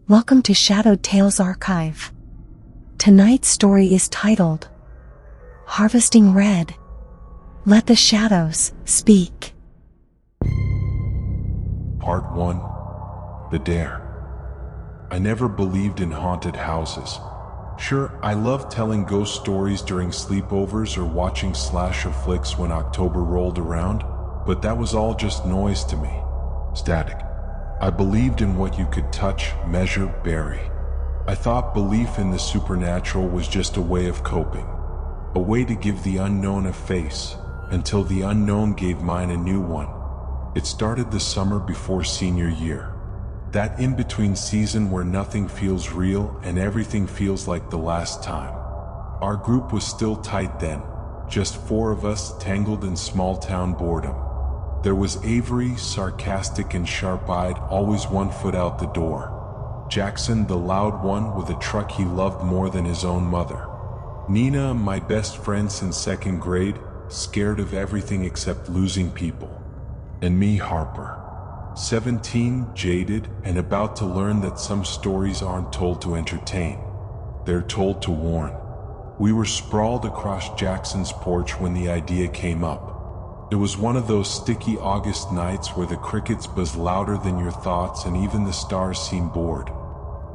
Welcome to Shadowed Tales Archive. Tonight's story is titled Harvesting Red. Let the shadows speak. Part 1. The Dare. I never believed in haunted houses. Sure, I loved telling ghost stories during sleepovers or watching slasher flicks when October rolled around, but that was all just noise to me. Static. I believed in what you could touch, measure, bury. I thought belief in the supernatural was just a way of coping, a way to give the unknown a face, until the unknown gave mine a new one. It started the summer before senior year. That in-between season where nothing feels real and everything feels like the last time. Our group was still tight then, just 4 of us tangled in small-town boredom. There was Avery, sarcastic and sharp-eyed, always 1 foot out the door. Jackson, the loud one with a truck he loved more than his own mother. Nina, my best friend since 2nd grade, scared of everything except losing people. And me, Harper. 17, jaded, and about to learn that some stories aren't told to entertain. They're told to warn. We were sprawled across Jackson's porch when the idea came up. It was one of those sticky August nights where the crickets buzz louder than your thoughts and even the stars seem bored.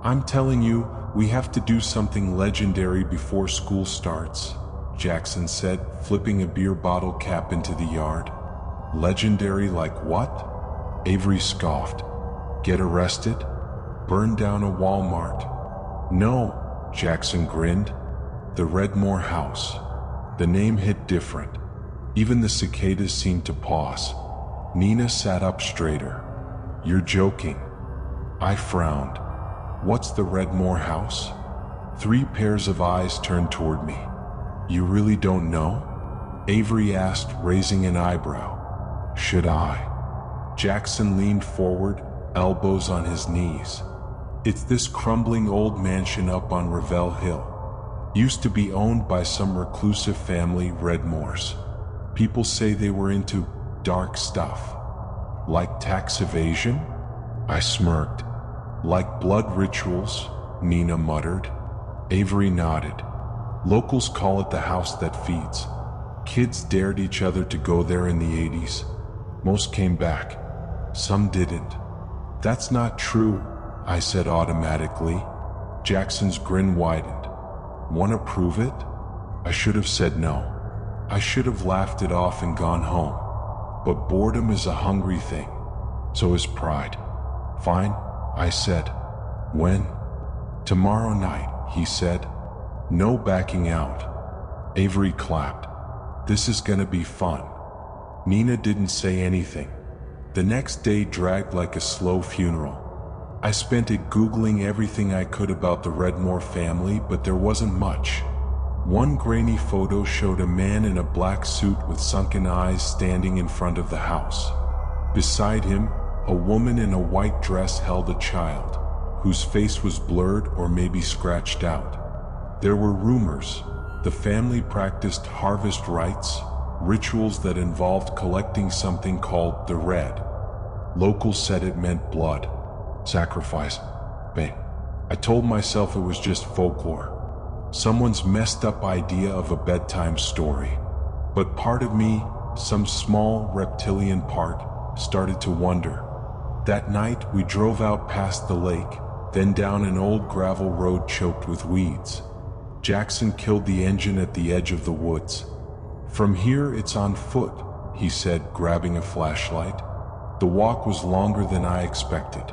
I'm telling you, we have to do something legendary before school starts, Jackson said, flipping a beer bottle cap into the yard. Legendary like what? Avery scoffed. Get arrested? Burn down a Walmart? No, Jackson grinned. The Redmore House. The name hit different. Even the cicadas seemed to pause. Nina sat up straighter. You're joking. I frowned. What's the Redmore House? 3 pairs of eyes turned toward me. You really don't know? Avery asked, raising an eyebrow. Should I? Jackson leaned forward, elbows on his knees. It's this crumbling old mansion up on Revel Hill. Used to be owned by some reclusive family, Redmores. People say they were into dark stuff. Like tax evasion? I smirked. Like blood rituals, Nina muttered. Avery nodded. Locals call it the house that feeds. Kids dared each other to go there in the 80s. Most came back. Some didn't. That's not true, I said automatically. Jackson's grin widened. Wanna prove it? I should have said no. I should have laughed it off and gone home. But boredom is a hungry thing. So is pride. Fine, I said. When? Tomorrow night, he said. No backing out. Avery clapped. This is gonna be fun. Nina didn't say anything. The next day dragged like a slow funeral. I spent it Googling everything I could about the Redmore family, but there wasn't much. One grainy photo showed a man in a black suit with sunken eyes standing in front of the house. Beside him, a woman in a white dress held a child, whose face was blurred or maybe scratched out. There were rumors. The family practiced harvest rites, rituals that involved collecting something called the red. Locals said it meant blood, sacrifice. Bang. I told myself it was just folklore. Someone's messed up idea of a bedtime story. But part of me, some small reptilian part, started to wonder. That night we drove out past the lake, then down an old gravel road choked with weeds. Jackson killed the engine at the edge of the woods. From here it's on foot, he said, grabbing a flashlight. The walk was longer than I expected.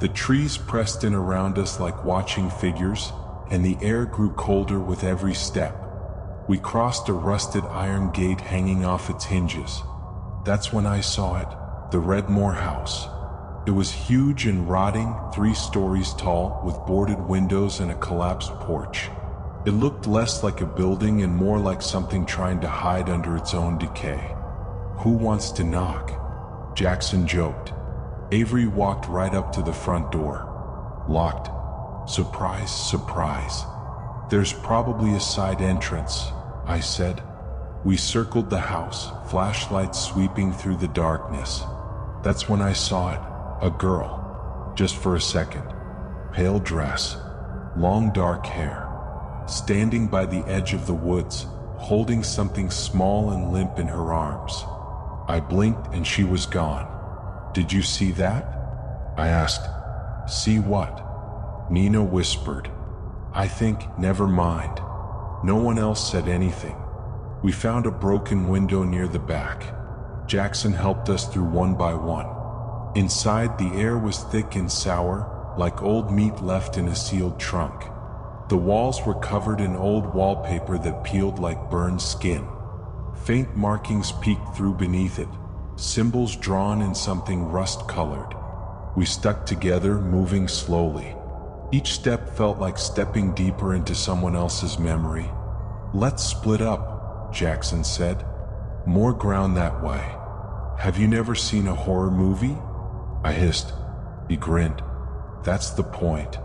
The trees pressed in around us like watching figures, and the air grew colder with every step. We crossed a rusted iron gate hanging off its hinges. That's when I saw it, the Redmore House. It was huge and rotting, 3 stories tall, with boarded windows and a collapsed porch. It looked less like a building and more like something trying to hide under its own decay. Who wants to knock? Jackson joked. Avery walked right up to the front door. Locked. Surprise, surprise. There's probably a side entrance, I said. We circled the house, flashlights sweeping through the darkness. That's when I saw it, a girl. Just for a second. pale dress, long dark hair, standing by the edge of the woods, holding something small and limp in her arms. I blinked and she was gone. "Did you see that?" I asked. "See what?" Nina whispered. "I think, never mind." No one else said anything. We found a broken window near the back. Jackson helped us through one by one. Inside, the air was thick and sour, like old meat left in a sealed trunk. The walls were covered in old wallpaper that peeled like burned skin. Faint markings peeked through beneath it, symbols drawn in something rust-colored. We stuck together, moving slowly. Each step felt like stepping deeper into someone else's memory. "Let's split up," Jackson said. "More ground that way." "Have you never seen a horror movie?" I hissed. He grinned. "That's the point."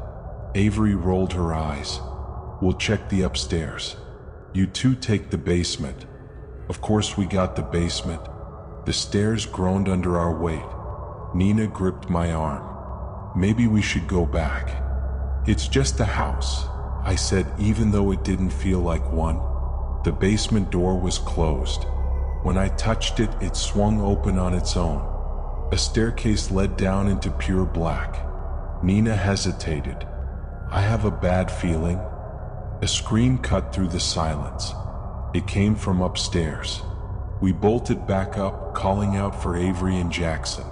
Avery rolled her eyes. "We'll check the upstairs. You two take the basement." Of course we got the basement. The stairs groaned under our weight. Nina gripped my arm. "Maybe we should go back." "It's just a house," I said, even though it didn't feel like one. The basement door was closed. When I touched it, it swung open on its own. A staircase led down into pure black. Nina hesitated. "I have a bad feeling." A scream cut through the silence. It came from upstairs. We bolted back up, calling out for Avery and Jackson.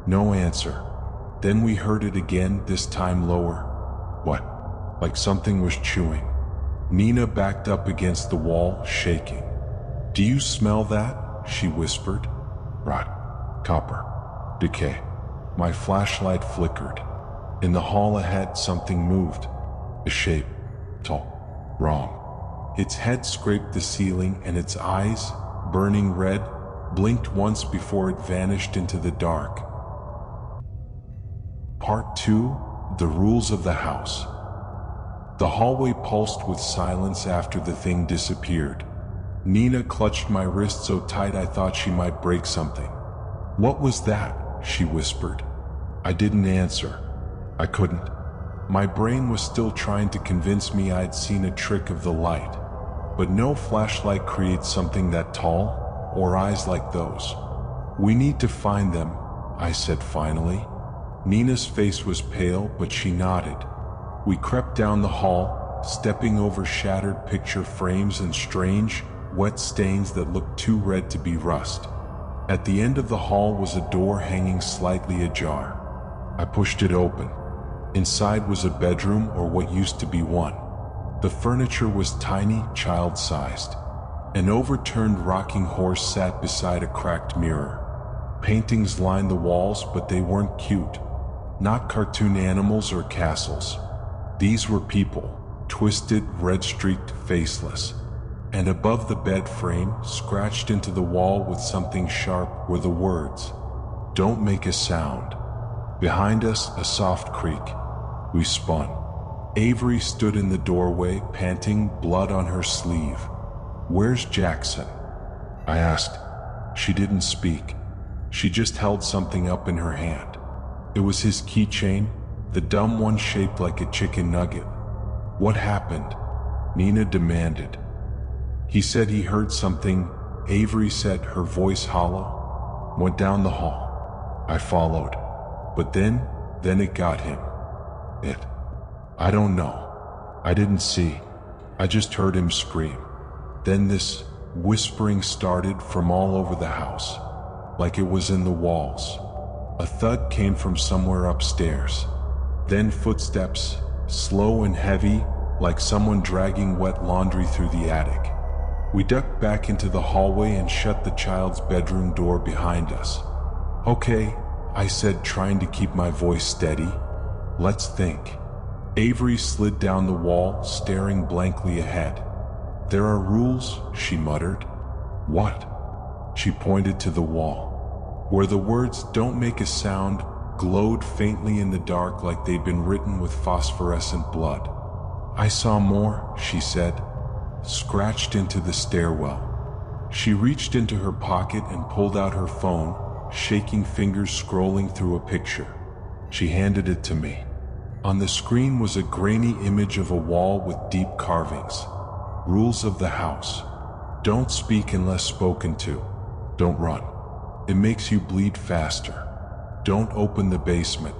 No answer. Then we heard it again, this time lower. What? Like something was chewing. Nina backed up against the wall, shaking. "Do you smell that?" she whispered. "Rot. Copper. Decay." My flashlight flickered. In the hall ahead, something moved. A shape. Tall. Wrong. Its head scraped the ceiling and its eyes, burning red, blinked once before it vanished into the dark. Part 2. The Rules of the House. The hallway pulsed with silence after the thing disappeared. Nina clutched my wrist so tight I thought she might break something. "What was that?" she whispered. I didn't answer. I couldn't. My brain was still trying to convince me I'd seen a trick of the light. But no flashlight creates something that tall, or eyes like those. "We need to find them," I said finally. Nina's face was pale, but she nodded. We crept down the hall, stepping over shattered picture frames and strange, wet stains that looked too red to be rust. At the end of the hall was a door hanging slightly ajar. I pushed it open. Inside was a bedroom, or what used to be one. The furniture was tiny, child-sized. An overturned rocking horse sat beside a cracked mirror. Paintings lined the walls, but they weren't cute. Not cartoon animals or castles. These were people, twisted, red-streaked, faceless. And above the bed frame, scratched into the wall with something sharp, were the words, "Don't make a sound." Behind us, a soft creak. We spun. Avery stood in the doorway, panting, blood on her sleeve. "Where's Jackson?" I asked. She didn't speak. She just held something up in her hand. It was his keychain, the dumb one shaped like a chicken nugget. "What happened?" Nina demanded. "He said he heard something," Avery said, her voice hollow. "Went down the hall." I followed. But then it got him. I don't know. I didn't see. I just heard him scream. Then this whispering started from all over the house, like it was in the walls. A thud came from somewhere upstairs. Then footsteps, slow and heavy, like someone dragging wet laundry through the attic. We ducked back into the hallway and shut the child's bedroom door behind us. "Okay," I said, trying to keep my voice steady. "Let's think." Avery slid down the wall, staring blankly ahead. "There are rules," she muttered. "What?" She pointed to the wall, where the words "Don't make a sound" glowed faintly in the dark like they'd been written with phosphorescent blood. "I saw more," she said, scratched into the stairwell. She reached into her pocket and pulled out her phone, shaking fingers scrolling through a picture. She handed it to me. On the screen was a grainy image of a wall with deep carvings. Rules of the house. Don't speak unless spoken to. Don't run. It makes you bleed faster. Don't open the basement.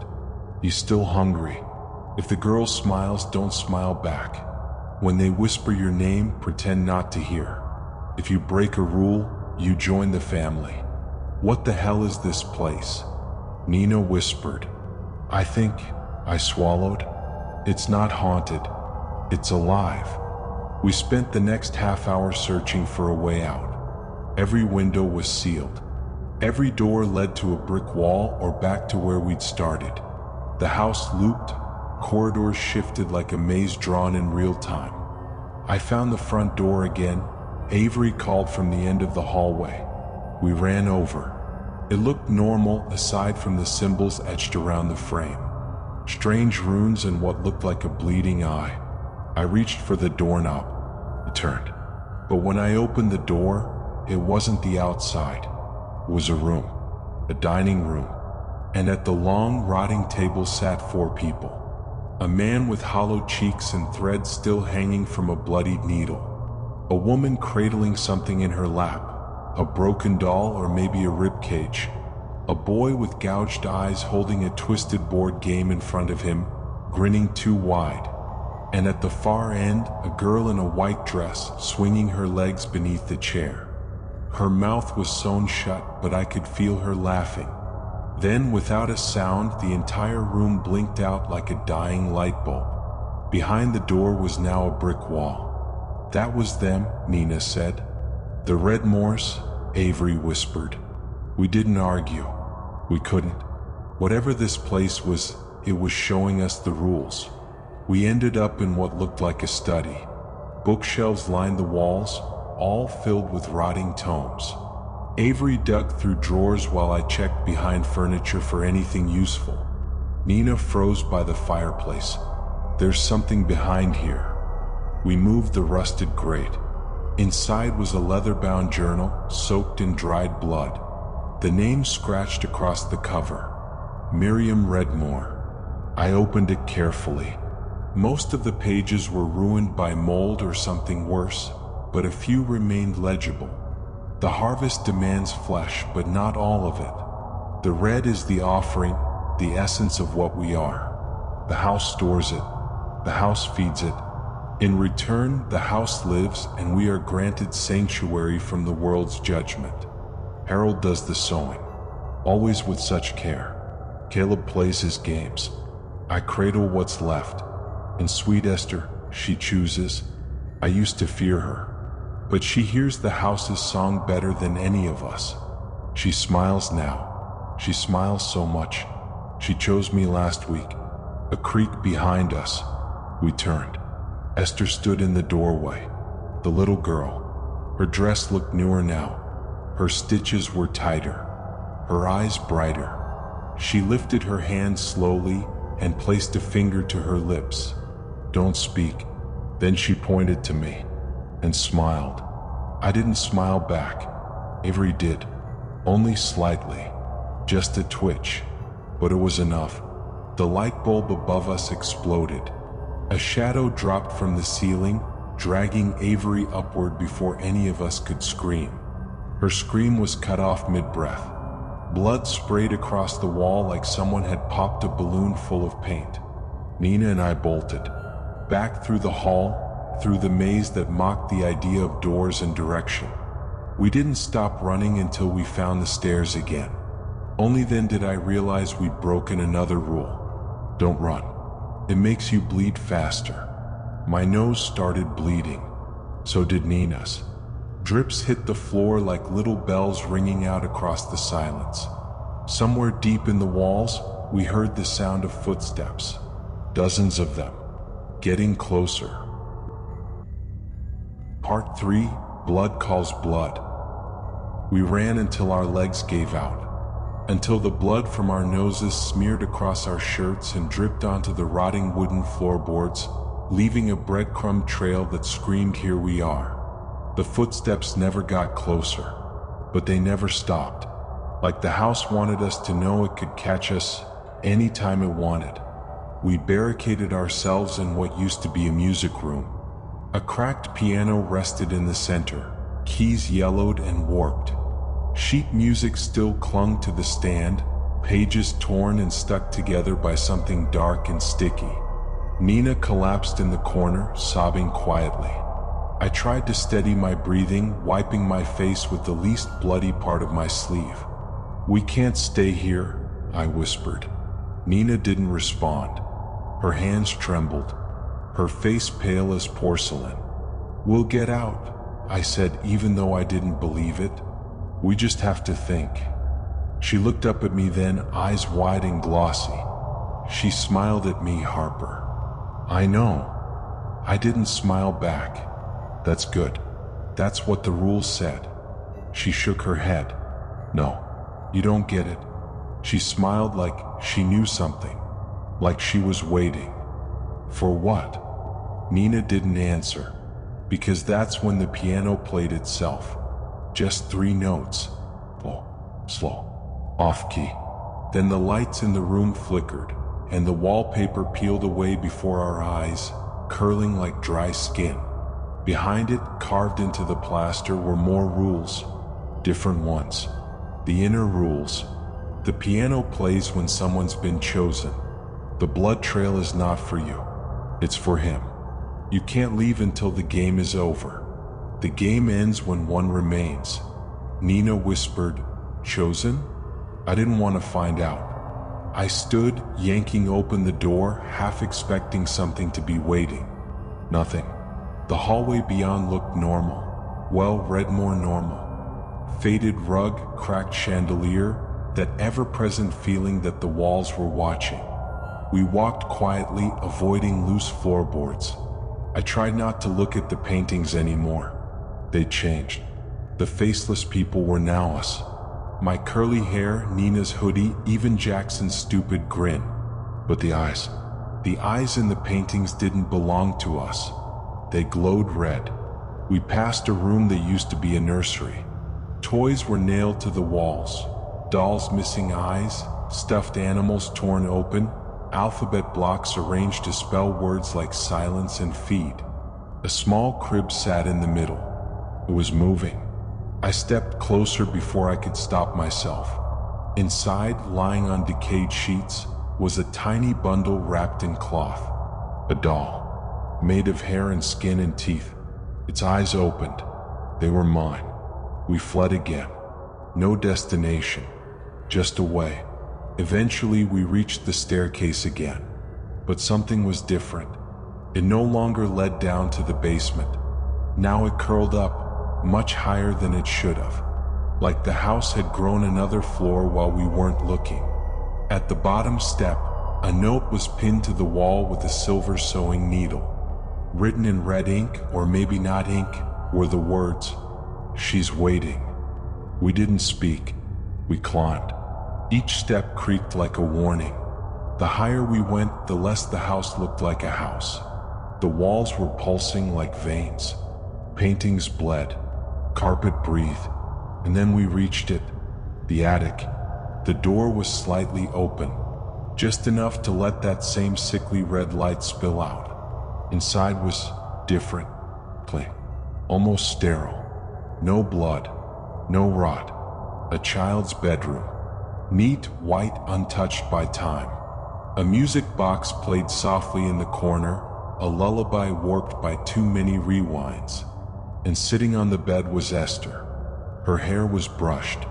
You still hungry? If the girl smiles, don't smile back. When they whisper your name, pretend not to hear. If you break a rule, you join the family. What the hell is this place? Nina whispered. I think I swallowed. It's not haunted. It's alive. We spent the next half hour searching for a way out. Every window was sealed. Every door led to a brick wall or back to where we'd started. The house looped, corridors shifted like a maze drawn in real time. I found the front door again. Avery called from the end of the hallway. We ran over. It looked normal aside from the symbols etched around the frame. Strange runes and what looked like a bleeding eye. I reached for the doorknob. It turned. But when I opened the door, it wasn't the outside. It was a room. A dining room. And at the long, rotting table sat 4 people. A man with hollow cheeks and threads still hanging from a bloodied needle. A woman cradling something in her lap. A broken doll or maybe a rib cage. A boy with gouged eyes holding a twisted board game in front of him, grinning too wide. And at the far end, a girl in a white dress swinging her legs beneath the chair. Her mouth was sewn shut, but I could feel her laughing. Then, without a sound, the entire room blinked out like a dying light bulb. Behind the door was now a brick wall. That was them, Nina said. The Redmores, Avery whispered. We didn't argue. We couldn't. Whatever this place was, it was showing us the rules. We ended up in what looked like a study. Bookshelves lined the walls, all filled with rotting tomes. Avery dug through drawers while I checked behind furniture for anything useful. Nina froze by the fireplace. There's something behind here. We moved the rusted grate. Inside was a leather-bound journal, soaked in dried blood. The name scratched across the cover. Miriam Redmore. I opened it carefully. Most of the pages were ruined by mold or something worse, but a few remained legible. The harvest demands flesh, but not all of it. The red is the offering, the essence of what we are. The house stores it. The house feeds it. In return, the house lives, and we are granted sanctuary from the world's judgment. Harold does the sewing, always with such care. Caleb plays his games. I cradle what's left. And sweet Esther, she chooses. I used to fear her. But she hears the house's song better than any of us. She smiles now. She smiles so much. She chose me last week. A creak behind us. We turned. Esther stood in the doorway. The little girl. Her dress looked newer now. Her stitches were tighter. Her eyes brighter. She lifted her hand slowly and placed a finger to her lips. Don't speak. Then she pointed to me and smiled. I didn't smile back. Avery did. Only slightly. Just a twitch. But it was enough. The light bulb above us exploded. A shadow dropped from the ceiling, dragging Avery upward before any of us could scream. Her scream was cut off mid-breath. Blood sprayed across the wall like someone had popped a balloon full of paint. Nina and I bolted. Back through the hall, through the maze that mocked the idea of doors and direction. We didn't stop running until we found the stairs again. Only then did I realize we'd broken another rule. Don't run. It makes you bleed faster. My nose started bleeding. So did Nina's. Drips hit the floor like little bells ringing out across the silence. Somewhere deep in the walls, we heard the sound of footsteps. Dozens of them. Getting closer. Part 3, Blood Calls Blood. We ran until our legs gave out. Until the blood from our noses smeared across our shirts and dripped onto the rotting wooden floorboards, leaving a breadcrumb trail that screamed, "Here we are." The footsteps never got closer, but they never stopped. Like the house wanted us to know it could catch us anytime it wanted. We barricaded ourselves in what used to be a music room. A cracked piano rested in the center, keys yellowed and warped. Sheet music still clung to the stand, pages torn and stuck together by something dark and sticky. Nina collapsed in the corner, sobbing quietly. I tried to steady my breathing, wiping my face with the least bloody part of my sleeve. "We can't stay here," I whispered. Nina didn't respond. Her hands trembled, her face pale as porcelain. "We'll get out," I said, even though I didn't believe it. "We just have to think." She looked up at me then, eyes wide and glossy. She smiled at me, "Harper." "I know." I didn't smile back. "That's good. That's what the rules said." She shook her head. "No, you don't get it." She smiled like she knew something, like she was waiting. "For what?" Nina didn't answer, because that's when the piano played itself. Just 3 notes. Slow, off-key. Then the lights in the room flickered, and the wallpaper peeled away before our eyes, curling like dry skin. Behind it, carved into the plaster, were more rules, different ones. The inner rules. The piano plays when someone's been chosen. The blood trail is not for you. It's for him. You can't leave until the game is over. The game ends when one remains. Nina whispered, "Chosen?" I didn't want to find out. I stood, yanking open the door, half expecting something to be waiting. Nothing. The hallway beyond looked normal. Well, read more normal. Faded rug, cracked chandelier, that ever-present feeling that the walls were watching. We walked quietly, avoiding loose floorboards. I tried not to look at the paintings anymore. They'd changed. The faceless people were now us. My curly hair, Nina's hoodie, even Jackson's stupid grin. But the eyes in the paintings didn't belong to us. They glowed red. We passed a room that used to be a nursery. Toys were nailed to the walls. Dolls missing eyes, stuffed animals torn open, alphabet blocks arranged to spell words like silence and feed. A small crib sat in the middle. It was moving. I stepped closer before I could stop myself. Inside, lying on decayed sheets, was a tiny bundle wrapped in cloth. A doll, made of hair and skin and teeth. Its eyes opened. They were mine. We fled again. No destination, just away. Eventually we reached the staircase again. But something was different. It no longer led down to the basement. Now it curled up, much higher than it should have. Like the house had grown another floor while we weren't looking. At the bottom step, a note was pinned to the wall with a silver sewing needle. Written in red ink, or maybe not ink, were the words, "She's waiting." We didn't speak. We climbed. Each step creaked like a warning. The higher we went, the less the house looked like a house. The walls were pulsing like veins. Paintings bled. Carpet breathed. And then we reached it. The attic. The door was slightly open, just enough to let that same sickly red light spill out. Inside was different, clean, almost sterile. No blood, no rot. A child's bedroom. Neat, white, untouched by time. A music box played softly in the corner, a lullaby warped by too many rewinds. And sitting on the bed was Esther. Her hair was brushed,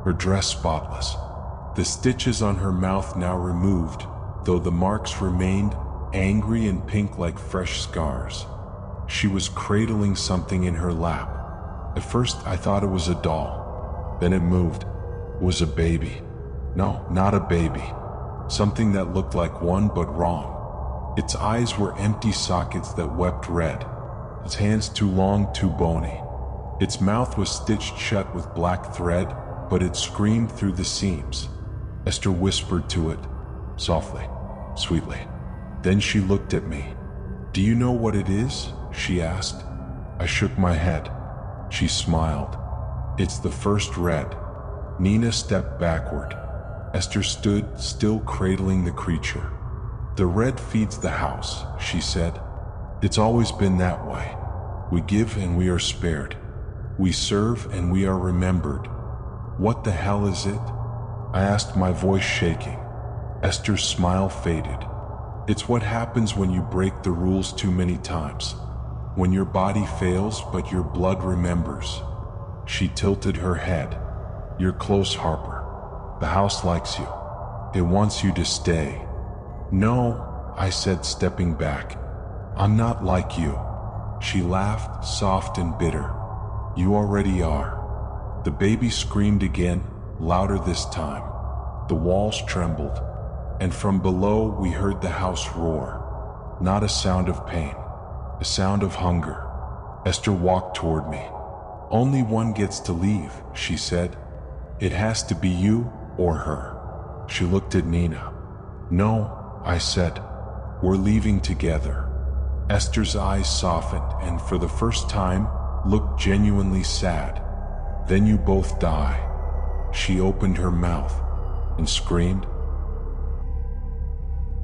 her dress spotless. The stitches on her mouth now removed, though the marks remained, angry and pink like fresh scars. She was cradling something in her lap. At first I thought it was a doll. Then it moved. It was a baby. No, not a baby. Something that looked like one but wrong. Its eyes were empty sockets that wept red. Its hands too long, too bony. Its mouth was stitched shut with black thread, but it screamed through the seams. Esther whispered to it, softly, sweetly. Then she looked at me. "Do you know what it is?" she asked. I shook my head. She smiled. "It's the first red." Nina stepped backward. Esther stood, still cradling the creature. The red feeds the house, she said. It's always been that way. We give and we are spared. We serve and we are remembered. What the hell is it? I asked, my voice shaking. Esther's smile faded. It's what happens when you break the rules too many times. When your body fails but your blood remembers. She tilted her head. You're close, Harper. The house likes you. It wants you to stay. No, I said, stepping back. I'm not like you. She laughed, soft and bitter. You already are. The baby screamed again, louder this time. The walls trembled, and from below we heard the house roar. Not a sound of pain, a sound of hunger. Esther walked toward me. Only one gets to leave, she said. It has to be you or her. She looked at Nina. No, I said. We're leaving together. Esther's eyes softened and for the first time looked genuinely sad. Then you both die. She opened her mouth and screamed.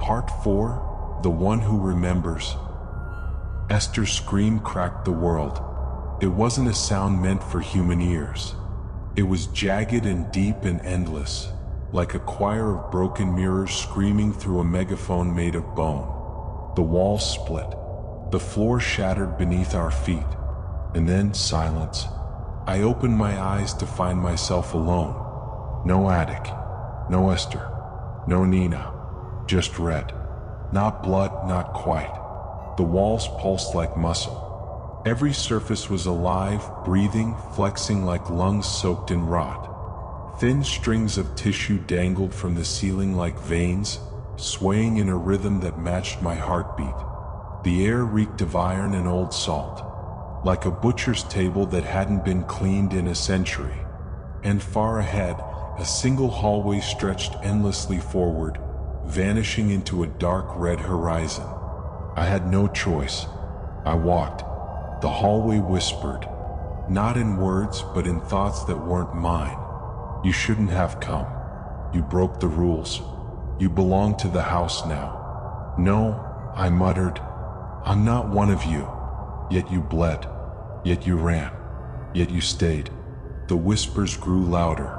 Part 4, The One Who Remembers. Esther's scream cracked the world. It wasn't a sound meant for human ears. It was jagged and deep and endless, like a choir of broken mirrors screaming through a megaphone made of bone. The walls split. The floor shattered beneath our feet. And then silence. I opened my eyes to find myself alone. No attic. No Esther. No Nina. Just red. Not blood, not quite. The walls pulsed like muscle. Every surface was alive, breathing, flexing like lungs soaked in rot. Thin strings of tissue dangled from the ceiling like veins, swaying in a rhythm that matched my heartbeat. The air reeked of iron and old salt, like a butcher's table that hadn't been cleaned in a century. And far ahead, a single hallway stretched endlessly forward, vanishing into a dark red horizon. I had no choice. I walked. The hallway whispered, not in words but in thoughts that weren't mine. You shouldn't have come. You broke the rules. You belong to the house now. No, I muttered. I'm not one of you. Yet you bled. Yet you ran. Yet you stayed. The whispers grew louder.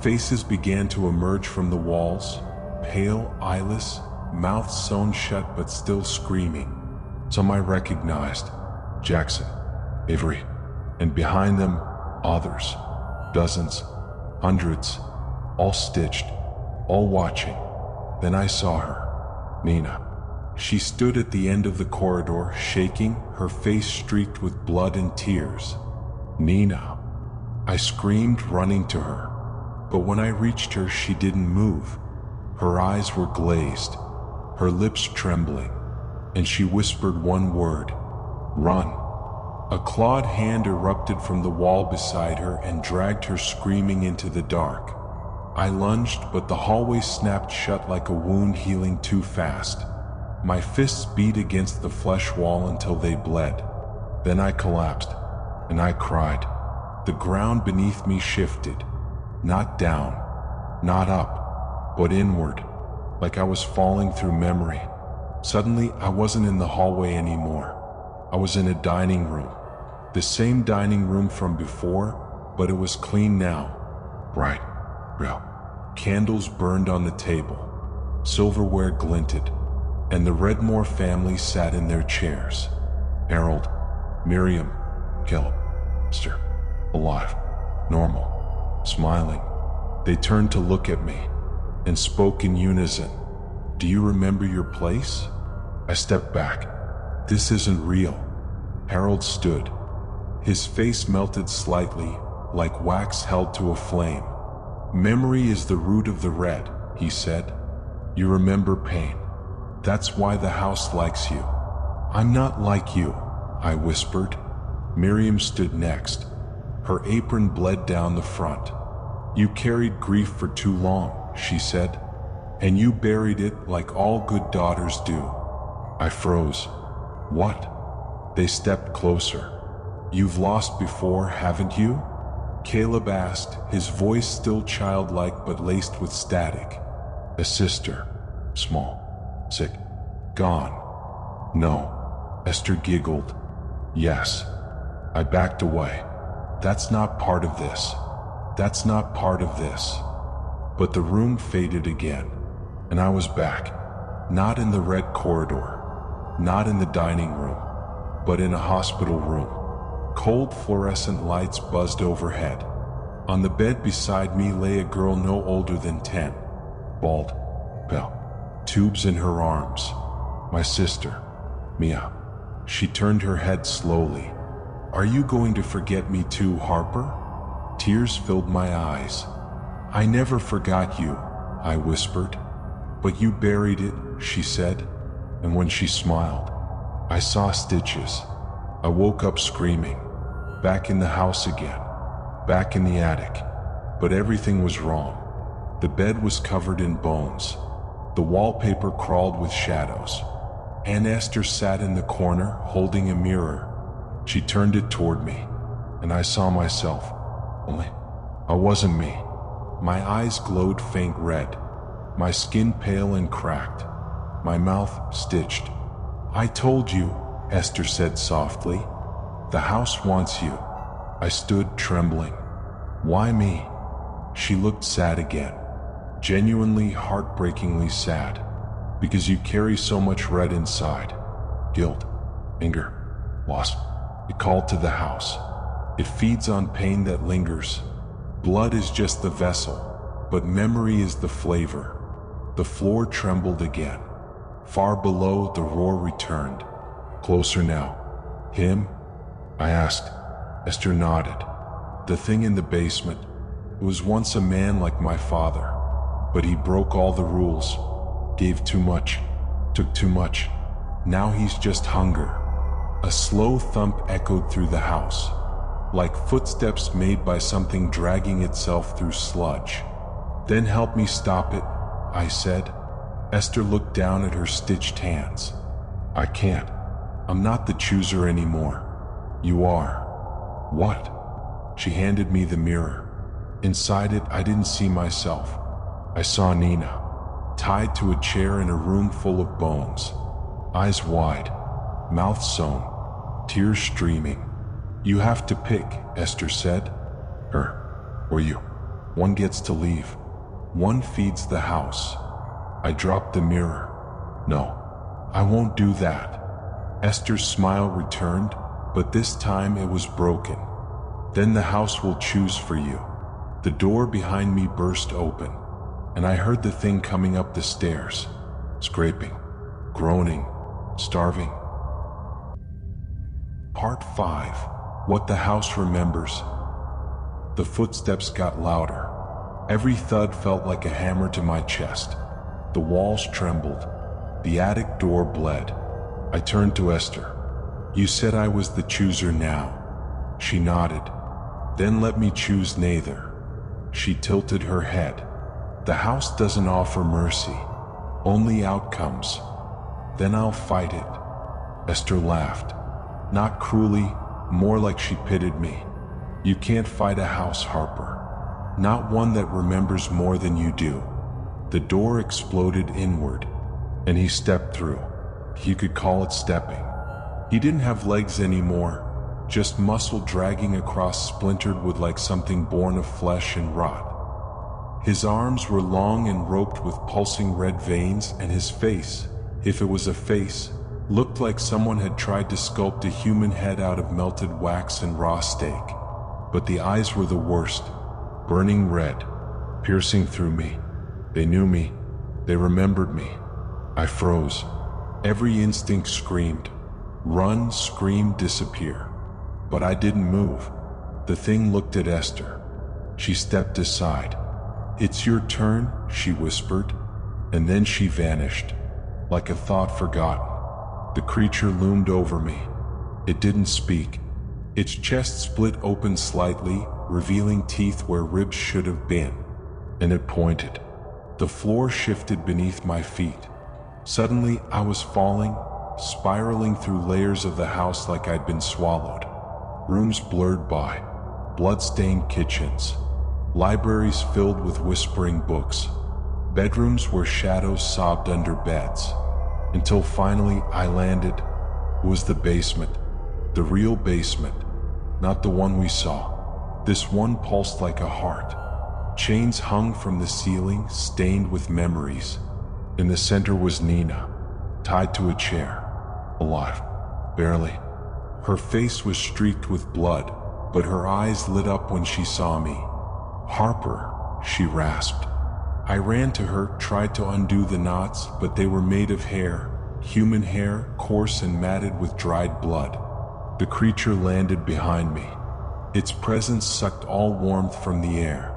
Faces began to emerge from the walls, pale, eyeless, mouths sewn shut but still screaming. Some I recognized. Jackson, Avery, and behind them, others. Dozens, hundreds, all stitched, all watching. Then I saw her, Nina. She stood at the end of the corridor, shaking, her face streaked with blood and tears. Nina. I screamed, running to her. But when I reached her, she didn't move. Her eyes were glazed, her lips trembling, and she whispered one word, run. A clawed hand erupted from the wall beside her and dragged her screaming into the dark. I lunged, but the hallway snapped shut like a wound healing too fast. My fists beat against the flesh wall until they bled. Then I collapsed, and I cried. The ground beneath me shifted, not down, not up, but inward, like I was falling through memory. Suddenly, I wasn't in the hallway anymore. I was in a dining room. The same dining room from before, but it was clean now. Bright, real. Candles burned on the table. Silverware glinted. And the Redmore family sat in their chairs. Harold, Miriam, Caleb, Esther, alive, normal, smiling. They turned to look at me and spoke in unison. Do you remember your place? I stepped back. This isn't real. Harold stood. His face melted slightly, like wax held to a flame. Memory is the root of the red, he said. You remember pain. That's why the house likes you. I'm not like you, I whispered. Miriam stood next. Her apron bled down the front. You carried grief for too long, she said, and you buried it like all good daughters do. I froze. What? They stepped closer. You've lost before, haven't you? Caleb asked, his voice still childlike but laced with static. A sister, small, Sick. Gone. No. Esther giggled. Yes. I backed away. That's not part of this. That's not part of this. But the room faded again, and I was back. Not in the red corridor, not in the dining room, but in a hospital room. Cold fluorescent lights buzzed overhead. On the bed beside me lay a girl no older than 10, bald, pale, tubes in her arms. My sister, Mia. She turned her head slowly. Are you going to forget me too, Harper? Tears filled my eyes. I never forgot you, I whispered. But you buried it, she said, and when she smiled, I saw stitches. I woke up screaming. Back in the house again. Back in the attic. But everything was wrong. The bed was covered in bones. The wallpaper crawled with shadows. Aunt Esther sat in the corner, holding a mirror. She turned it toward me, and I saw myself. Only, I wasn't me. My eyes glowed faint red. My skin pale and cracked. My mouth stitched. I told you, Esther said softly. The house wants you. I stood trembling. Why me? She looked sad again. Genuinely, heartbreakingly sad. Because you carry so much red inside. Guilt, anger, loss. It called to the house. It feeds on pain that lingers. Blood is just the vessel, but memory is the flavor. The floor trembled again. Far below, the roar returned. Closer now. Him? I asked. Esther nodded. The thing in the basement. It was once a man like my father, but he broke all the rules. Gave too much. Took too much. Now he's just hunger. A slow thump echoed through the house, like footsteps made by something dragging itself through sludge. Then help me stop it, I said. Esther looked down at her stitched hands. I can't. I'm not the chooser anymore. You are. What? She handed me the mirror. Inside it, I didn't see myself. I saw Nina, tied to a chair in a room full of bones. Eyes wide, mouth sewn, tears streaming. You have to pick, Esther said. Her, or you. One gets to leave. One feeds the house. I dropped the mirror. No, I won't do that. Esther's smile returned, but this time it was broken. Then the house will choose for you. The door behind me burst open, and I heard the thing coming up the stairs, scraping, groaning, starving. Part 5. What the House Remembers. The footsteps got louder. Every thud felt like a hammer to my chest. The walls trembled. The attic door bled. I turned to Esther. You said I was the chooser now. She nodded. Then let me choose neither. She tilted her head. The house doesn't offer mercy, only outcomes. Then I'll fight it. Esther laughed. Not cruelly, more like she pitied me. You can't fight a house, Harper. Not one that remembers more than you do. The door exploded inward, and he stepped through. You could call it stepping. He didn't have legs anymore, just muscle dragging across splintered wood like something born of flesh and rot. His arms were long and roped with pulsing red veins, and his face, if it was a face, looked like someone had tried to sculpt a human head out of melted wax and raw steak. But the eyes were the worst, burning red, piercing through me. They knew me. They remembered me. I froze. Every instinct screamed. Run, scream, disappear. But I didn't move. The thing looked at Esther. She stepped aside. It's your turn, she whispered, and then she vanished, like a thought forgotten. The creature loomed over me. It didn't speak. Its chest split open slightly, revealing teeth where ribs should have been, and it pointed. The floor shifted beneath my feet. Suddenly, I was falling, spiraling through layers of the house like I'd been swallowed. Rooms blurred by, blood-stained kitchens, libraries filled with whispering books, bedrooms where shadows sobbed under beds. until finally I landed. It was the basement, the real basement, not the one we saw. This one pulsed like a heart. Chains hung from the ceiling, stained with memories. In the center was Nina, tied to a chair, alive, barely. Her face was streaked with blood, but her eyes lit up when she saw me. "Harper," she rasped. I ran to her, tried to undo the knots, but they were made of hair, human hair, coarse and matted with dried blood. The creature landed behind me. Its presence sucked all warmth from the air.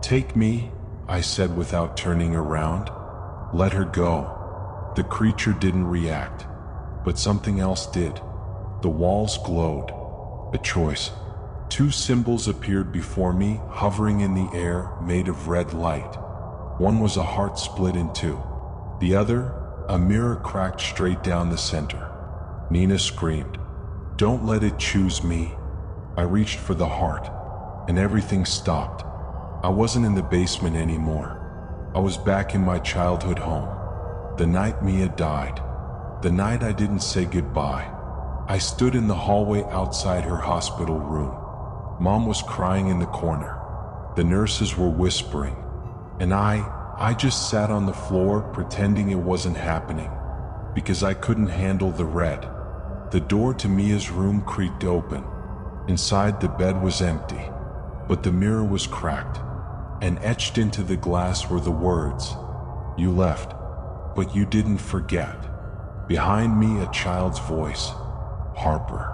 "Take me," I said without turning around. "Let her go." The creature didn't react, but something else did. The walls glowed. A choice. Two symbols appeared before me, hovering in the air, made of red light. One was a heart split in two. The other, a mirror cracked straight down the center. Nina screamed, "Don't let it choose me." I reached for the heart, and everything stopped. I wasn't in the basement anymore. I was back in my childhood home. The night Mia died. The night I didn't say goodbye. I stood in the hallway outside her hospital room. Mom was crying in the corner. The nurses were whispering. And I just sat on the floor pretending it wasn't happening, because I couldn't handle the red. The door to Mia's room creaked open. Inside, the bed was empty, but the mirror was cracked, and etched into the glass were the words, "You left, but you didn't forget." Behind me, a child's voice, "Harper."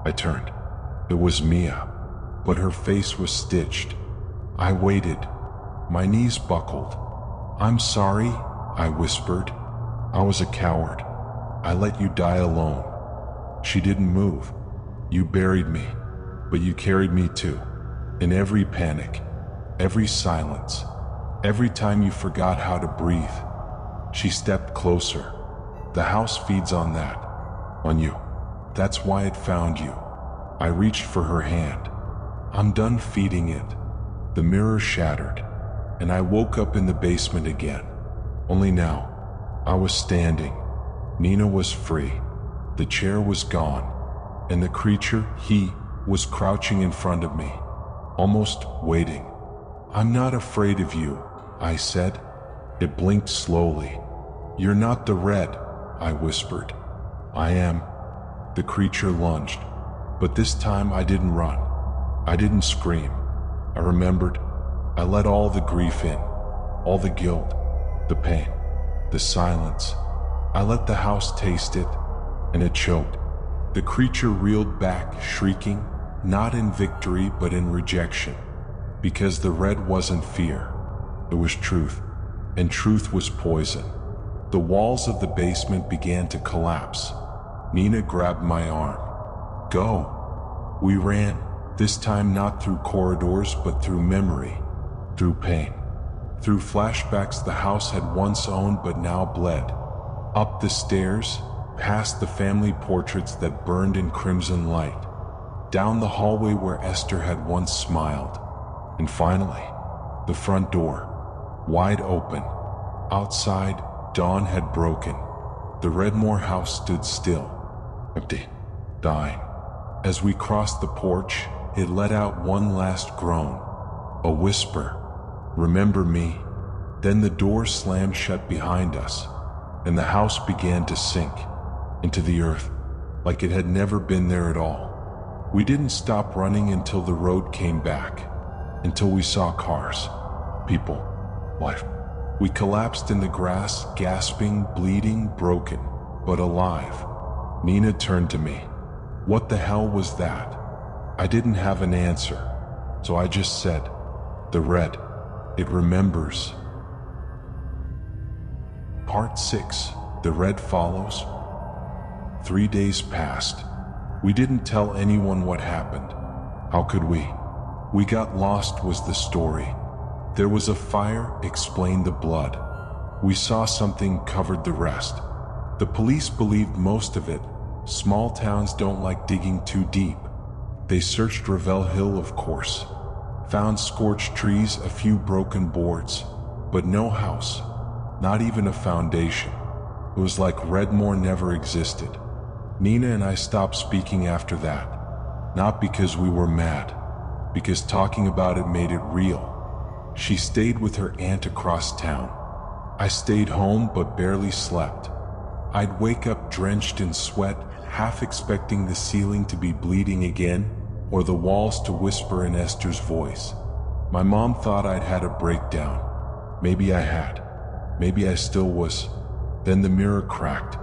I turned. It was Mia, but her face was stitched. I waited. My knees buckled. "I'm sorry," I whispered. "I was a coward. I let you die alone." She didn't move. "You buried me, but you carried me too. In every panic, every silence, every time you forgot how to breathe." She stepped closer. "The house feeds on that. On you. That's why it found you." I reached for her hand. "I'm done feeding it." The mirror shattered, and I woke up in the basement again. Only now, I was standing. Nina was free. The chair was gone, and the creature, he, was crouching in front of me, almost waiting. "I'm not afraid of you," I said. It blinked slowly. "You're not the red," I whispered. "I am." The creature lunged, but this time I didn't run. I didn't scream. I remembered. I let all the grief in, all the guilt, the pain, the silence. I let the house taste it, and it choked. The creature reeled back, shrieking, not in victory but in rejection, because the red wasn't fear. It was truth, and truth was poison. The walls of the basement began to collapse. Nina grabbed my arm. "Go." We ran, this time not through corridors but through memory, through pain, through flashbacks the house had once owned but now bled. Up the stairs, past the family portraits that burned in crimson light, down the hallway where Esther had once smiled, and finally, the front door, wide open. Outside, dawn had broken. The Redmore house stood still, empty, dying. As we crossed the porch, it let out one last groan, a whisper, "Remember me." Then the door slammed shut behind us, and the house began to sink into the earth like it had never been there at all. We didn't stop running until the road came back, until we saw cars, people, life. We collapsed in the grass, gasping, bleeding, broken, but alive. Nina turned to me. "What the hell was that?" I didn't have an answer, so I just said, "The red, it remembers." Part 6, The Red Follows. 3 days passed. We didn't tell anyone what happened. How could we? "We got lost" was the story. There was a fire, explained the blood. We saw something, covered the rest. The police believed most of it. Small towns don't like digging too deep. They searched Ravel Hill, of course. Found scorched trees, a few broken boards, but no house, not even a foundation. It was like Redmore never existed. Nina and I stopped speaking after that. Not because we were mad, because talking about it made it real. She stayed with her aunt across town. I stayed home but barely slept. I'd wake up drenched in sweat, half expecting the ceiling to be bleeding again, or the walls to whisper in Esther's voice. My mom thought I'd had a breakdown. Maybe I had. Maybe I still was. Then the mirror cracked.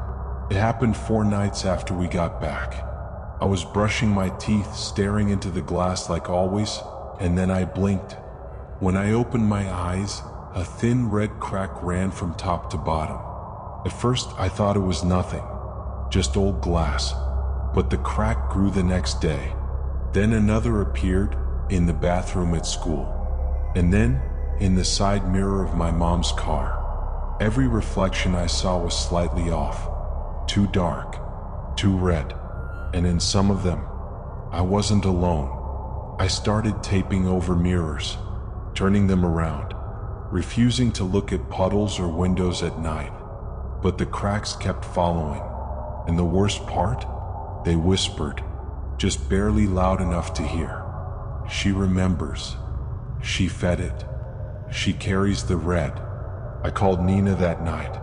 It happened 4 nights after we got back. I was brushing my teeth, staring into the glass like always, and then I blinked. When I opened my eyes, a thin red crack ran from top to bottom. At first, I thought it was nothing, just old glass. But the crack grew the next day. Then another appeared in the bathroom at school. And then in the side mirror of my mom's car. Every reflection I saw was slightly off. Too dark, too red. And in some of them, I wasn't alone. I started taping over mirrors, turning them around, refusing to look at puddles or windows at night. But the cracks kept following. And the worst part? They whispered, just barely loud enough to hear. She remembers. She fed it. She carries the red. I called Nina that night.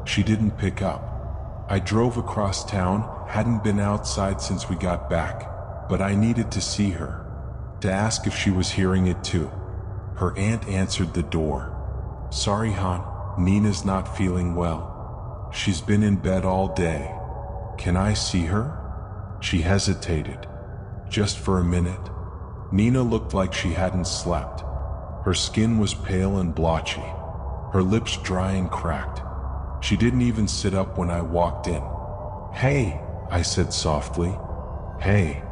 She didn't pick up. I drove across town, hadn't been outside since we got back, but I needed to see her, to ask if she was hearing it too. Her aunt answered the door. Sorry, hon, Nina's not feeling well. She's been in bed all day. Can I see her? She hesitated, just for a minute. Nina looked like she hadn't slept. Her skin was pale and blotchy, her lips dry and cracked. She didn't even sit up when I walked in. Hey, I said softly. Hey,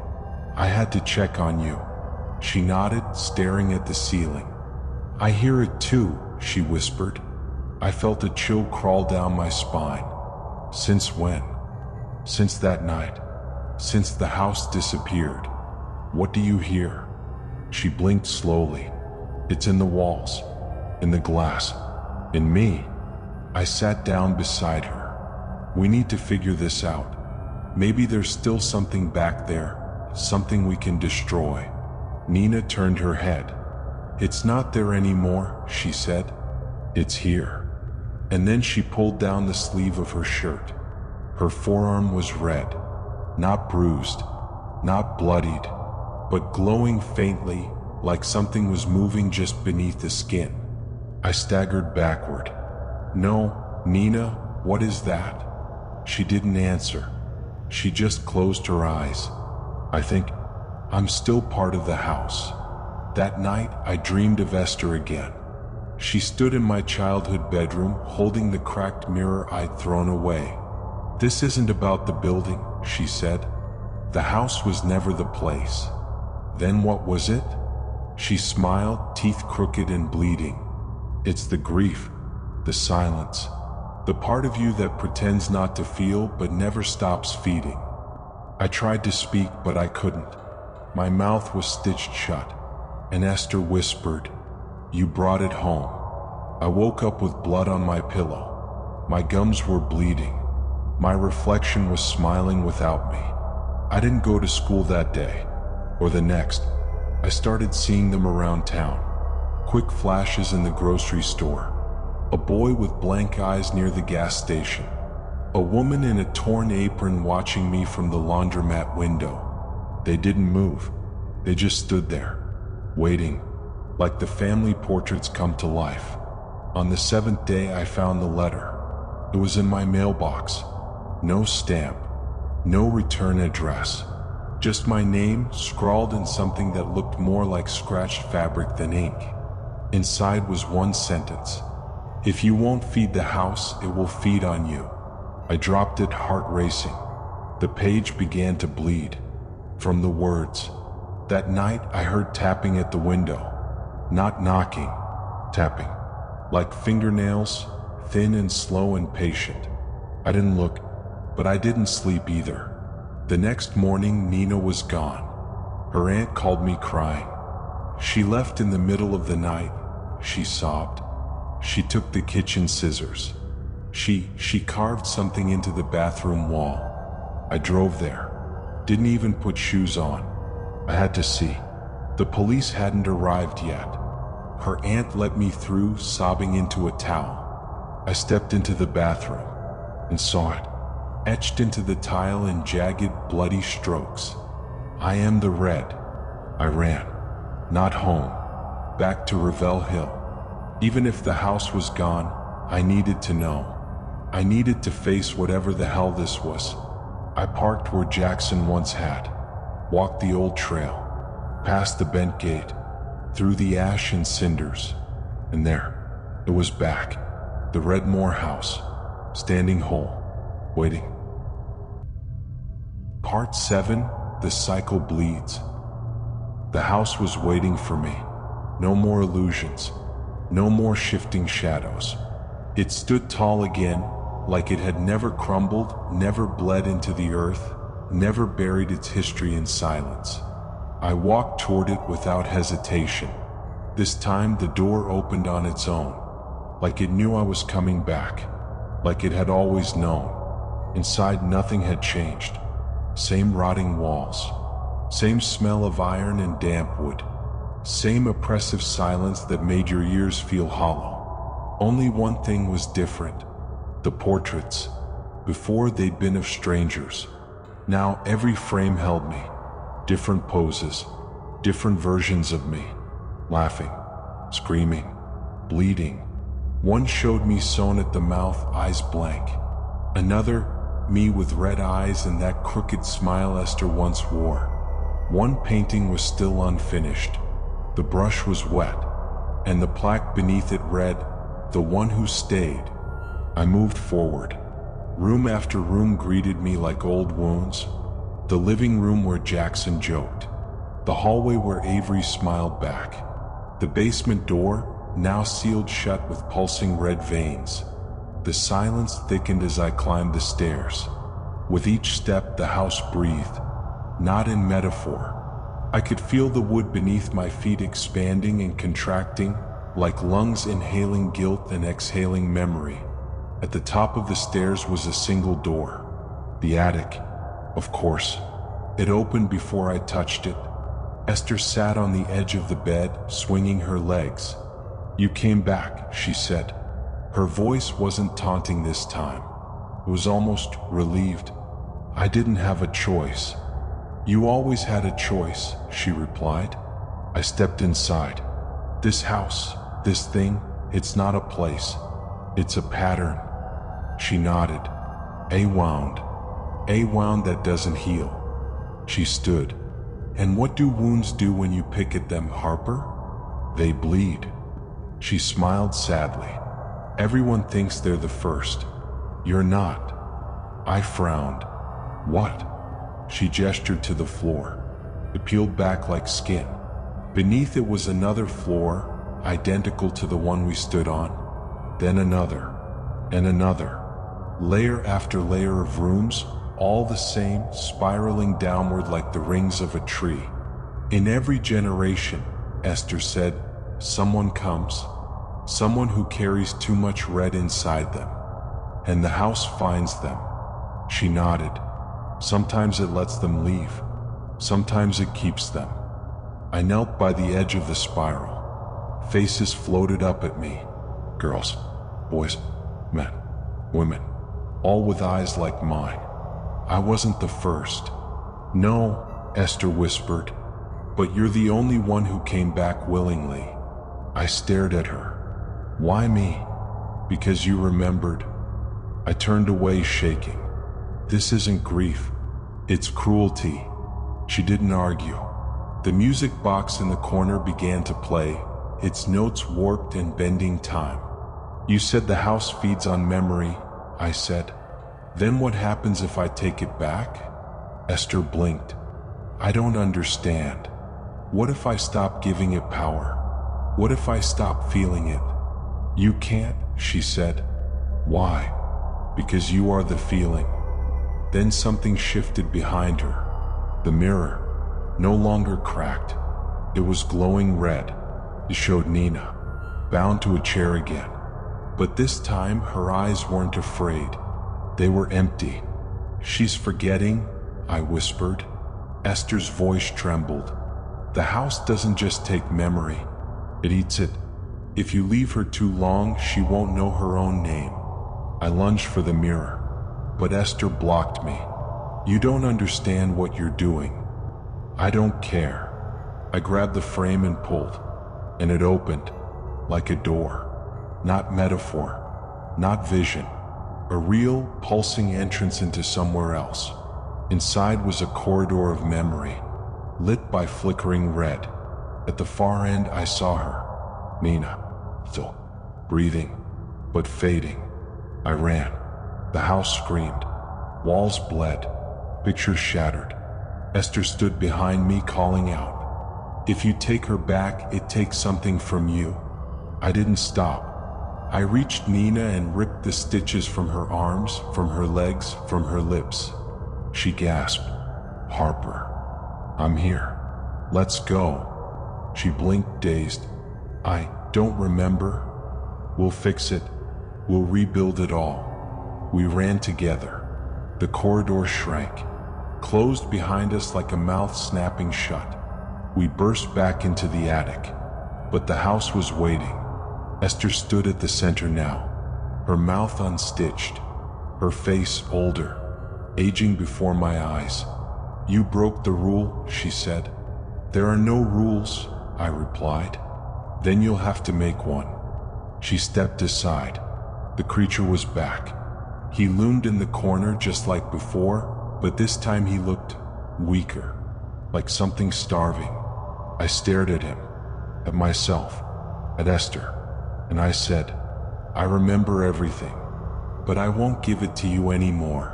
I had to check on you. She nodded, staring at the ceiling. I hear it too, she whispered. I felt a chill crawl down my spine. Since when? Since that night. Since the house disappeared. What do you hear? She blinked slowly. It's in the walls, in the glass, in me. I sat down beside her. We need to figure this out. Maybe there's still something back there, something we can destroy. Nina turned her head. It's not there anymore, she said. It's here. And then she pulled down the sleeve of her shirt. Her forearm was red, not bruised, not bloodied, but glowing faintly, like something was moving just beneath the skin. I staggered backward. No, Nina, what is that? She didn't answer. She just closed her eyes. I think I'm still part of the house. That night, I dreamed of Esther again. She stood in my childhood bedroom, holding the cracked mirror I'd thrown away. This isn't about the building, she said. The house was never the place. Then what was it? She smiled, teeth crooked and bleeding. It's the grief, the silence, the part of you that pretends not to feel but never stops feeding. I tried to speak, but I couldn't. My mouth was stitched shut, and Esther whispered, "You brought it home." I woke up with blood on my pillow. My gums were bleeding. My reflection was smiling without me. I didn't go to school that day, or the next. I started seeing them around town. Quick flashes in the grocery store. A boy with blank eyes near the gas station. A woman in a torn apron watching me from the laundromat window. They didn't move. They just stood there, waiting, like the family portraits come to life. On the 7th day, I found the letter. It was in my mailbox. No stamp, no return address. Just my name scrawled in something that looked more like scratched fabric than ink. Inside was one sentence. If you won't feed the house, it will feed on you. I dropped it, heart racing. The page began to bleed. From the words. That night, I heard tapping at the window. Not knocking, tapping. Like fingernails, thin and slow and patient. I didn't look, but I didn't sleep either. The next morning, Nina was gone. Her aunt called me crying. She left in the middle of the night, she sobbed. She took the kitchen scissors. She carved something into the bathroom wall. I drove there. Didn't even put shoes on. I had to see. The police hadn't arrived yet. Her aunt let me through, sobbing into a towel. I stepped into the bathroom and saw it, etched into the tile in jagged, bloody strokes. I am the Red. I ran. Not home. Back to Revel Hill. Even if the house was gone, I needed to know. I needed to face whatever the hell this was. I parked where Jackson once had. Walked the old trail. Past the bent gate. Through the ash and cinders. And there, it was back. The Redmore house. Standing whole. Waiting. Part 7, The Cycle Bleeds. The house was waiting for me. No more illusions. No more shifting shadows. It stood tall again, like it had never crumbled, never bled into the earth, never buried its history in silence. I walked toward it without hesitation. This time the door opened on its own, like it knew I was coming back, like it had always known. Inside nothing had changed. Same rotting walls, same smell of iron and damp wood, same oppressive silence that made your ears feel hollow. Only one thing was different. The portraits. Before they'd been of strangers. Now every frame held me. Different poses, different versions of me. Laughing, screaming, bleeding. One showed me sewn at the mouth, eyes blank. Another, me with red eyes and that crooked smile Esther once wore. One painting was still unfinished. The brush was wet, and the plaque beneath it read, "The one who stayed." I moved forward. Room after room greeted me like old wounds. The living room where Jackson joked. The hallway where Avery smiled back. The basement door, now sealed shut with pulsing red veins. The silence thickened as I climbed the stairs. With each step, the house breathed, not in metaphor. I could feel the wood beneath my feet expanding and contracting, like lungs inhaling guilt and exhaling memory. At the top of the stairs was a single door. The attic, of course. It opened before I touched it. Esther sat on the edge of the bed, swinging her legs. "You came back," she said. Her voice wasn't taunting this time. It was almost relieved. "I didn't have a choice." "You always had a choice," she replied. I stepped inside. "This house, this thing, it's not a place. It's a pattern." She nodded. A wound that doesn't heal. She stood. "And what do wounds do when you pick at them, Harper?" "They bleed." She smiled sadly. "Everyone thinks they're the first. You're not." I frowned. "What?" She gestured to the floor. It peeled back like skin. Beneath it was another floor, identical to the one we stood on. Then another, and another. Layer after layer of rooms, all the same, spiraling downward like the rings of a tree. "In every generation," Esther said, "someone comes. Someone who carries too much red inside them. And the house finds them." She nodded. "Sometimes it lets them leave. Sometimes it keeps them." I knelt by the edge of the spiral. Faces floated up at me. Girls, boys, men, women, all with eyes like mine. I wasn't the first. "No," Esther whispered, "but you're the only one who came back willingly." I stared at her. "Why me?" "Because you remembered." I turned away, shaking. "This isn't grief. It's cruelty." She didn't argue. The music box in the corner began to play, its notes warped and bending time. "You said the house feeds on memory," I said. "Then what happens if I take it back?" Esther blinked. "I don't understand. What if I stop giving it power? What if I stop feeling it?" "You can't," she said. "Why?" "Because you are the feeling." Then something shifted behind her. The mirror, no longer cracked. It was glowing red. It showed Nina, bound to a chair again. But this time her eyes weren't afraid. They were empty. "She's forgetting," I whispered. Esther's voice trembled. "The house doesn't just take memory, it eats it. If you leave her too long, she won't know her own name." I lunged for the mirror, but Esther blocked me. "You don't understand what you're doing." "I don't care." I grabbed the frame and pulled, and it opened, like a door. Not metaphor, not vision. A real, pulsing entrance into somewhere else. Inside was a corridor of memory, lit by flickering red. At the far end I saw her, Nina, still breathing, but fading. I ran. The house screamed. Walls bled. Pictures shattered. Esther stood behind me, calling out, "If you take her back, it takes something from you." I didn't stop. I reached Nina and ripped the stitches from her arms, from her legs, from her lips. She gasped, "Harper, I'm here. Let's go." She blinked, dazed. "I don't remember." "We'll fix it. We'll rebuild it all." We ran together. The corridor shrank, closed behind us like a mouth snapping shut. We burst back into the attic, but the house was waiting. Esther stood at the center now, her mouth unstitched, her face older, aging before my eyes. "You broke the rule," she said. "There are no rules," I replied. "Then you'll have to make one." She stepped aside. The creature was back. He loomed in the corner just like before, but this time he looked weaker, like something starving. I stared at him, at myself, at Esther, and I said, "I remember everything, but I won't give it to you anymore."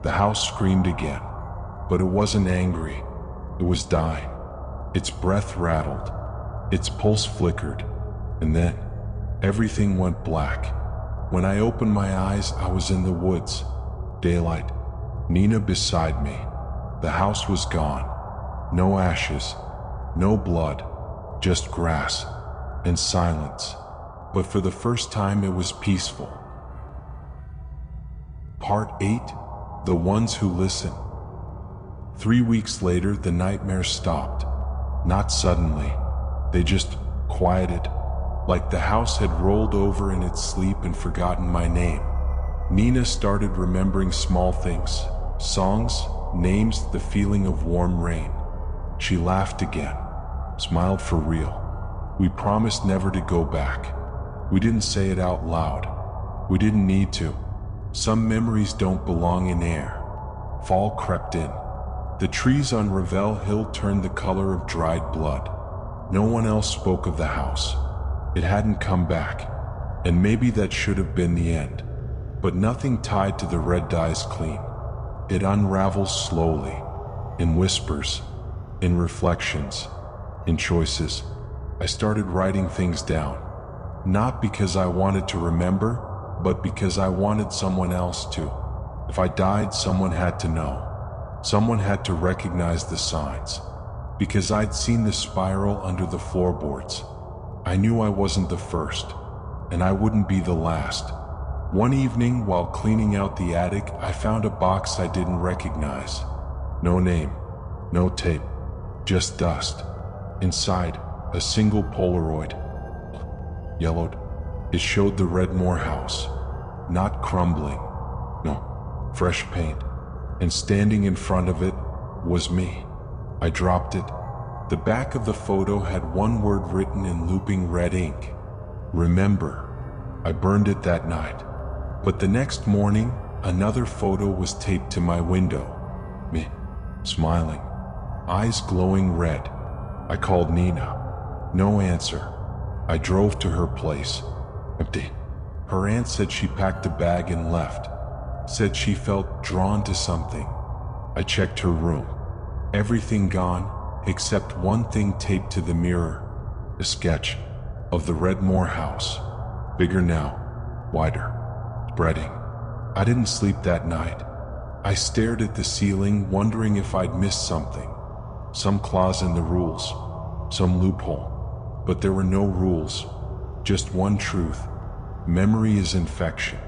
The house screamed again, but it wasn't angry. It was dying. Its breath rattled. Its pulse flickered, and then everything went black. When I opened my eyes, I was in the woods. Daylight. Nina beside me. The house was gone. No ashes, no blood, just grass and silence. But for the first time, it was peaceful. Part 8. The Ones Who Listen. 3 weeks later, the nightmares stopped. Not suddenly. They just quieted, like the house had rolled over in its sleep and forgotten my name. Nina started remembering small things, songs, names, the feeling of warm rain. She laughed again, smiled for real. We promised never to go back. We didn't say it out loud. We didn't need to. Some memories don't belong in air. Fall crept in. The trees on Revel Hill turned the color of dried blood. No one else spoke of the house. It hadn't come back, and maybe that should have been the end. But nothing tied to the red dyes clean. It unravels slowly, in whispers, in reflections, in choices. I started writing things down, not because I wanted to remember, but because I wanted someone else to. If I died, someone had to know. Someone had to recognize the signs, because I'd seen the spiral under the floorboards. I knew I wasn't the first, and I wouldn't be the last. One evening, while cleaning out the attic, I found a box I didn't recognize. No name, no tape, just dust. Inside, a single Polaroid. Yellowed. It showed the Redmore house. Not crumbling. No, fresh paint. And standing in front of it was me. I dropped it. The back of the photo had one word written in looping red ink. Remember. I burned it that night. But the next morning, another photo was taped to my window. Me, smiling, eyes glowing red. I called Nina. No answer. I drove to her place. Empty. Her aunt said she packed a bag and left. Said she felt drawn to something. I checked her room. Everything gone, except one thing taped to the mirror. A sketch of the Redmore house. Bigger now, wider, spreading. I didn't sleep that night. I stared at the ceiling, wondering if I'd missed something. Some clause in the rules, some loophole. But there were no rules, just one truth. Memory is infection,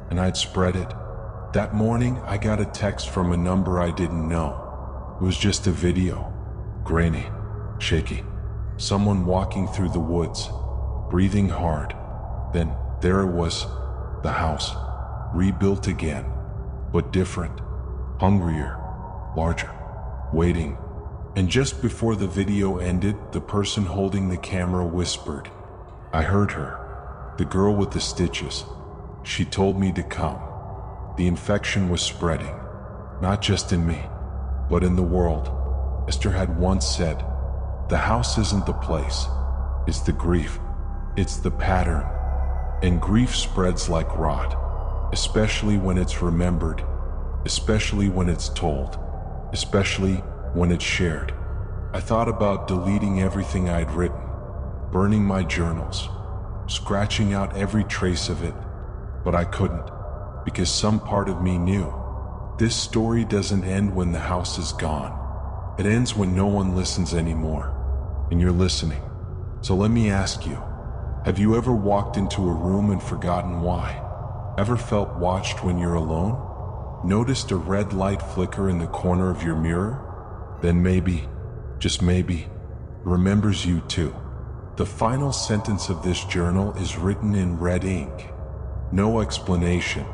and I'd spread it. That morning, I got a text from a number I didn't know. It was just a video. Grainy, shaky. Someone walking through the woods, breathing hard. Then there it was, the house, rebuilt again, but different, hungrier, larger, waiting. And just before the video ended, the person holding the camera whispered. I heard her, the girl with the stitches. She told me to come. The infection was spreading, not just in me, but in the world. Esther had once said, the house isn't the place, it's the grief, it's the pattern. And grief spreads like rot, especially when it's remembered, especially when it's told, especially when it's shared. I thought about deleting everything I'd written, burning my journals, scratching out every trace of it, but I couldn't, because some part of me knew. This story doesn't end when the house is gone. It ends when no one listens anymore, and you're listening. So let me ask you, have you ever walked into a room and forgotten why? Ever felt watched when you're alone? Noticed a red light flicker in the corner of your mirror? Then maybe, just maybe, remembers you too. The final sentence of this journal is written in red ink. No explanation,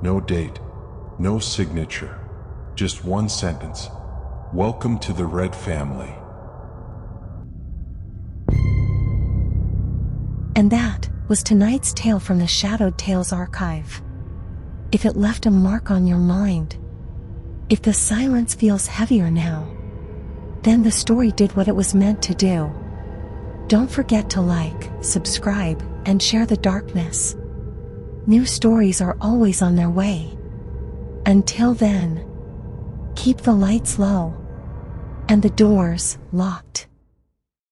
no date, no signature, just one sentence. Welcome to the Red family. And that was tonight's tale from the Shadowed Tales archive. If it left a mark on your mind, if the silence feels heavier now, then the story did what it was meant to do. Don't forget to like, subscribe, and share the darkness. New stories are always on their way. Until then, keep the lights low and the doors locked.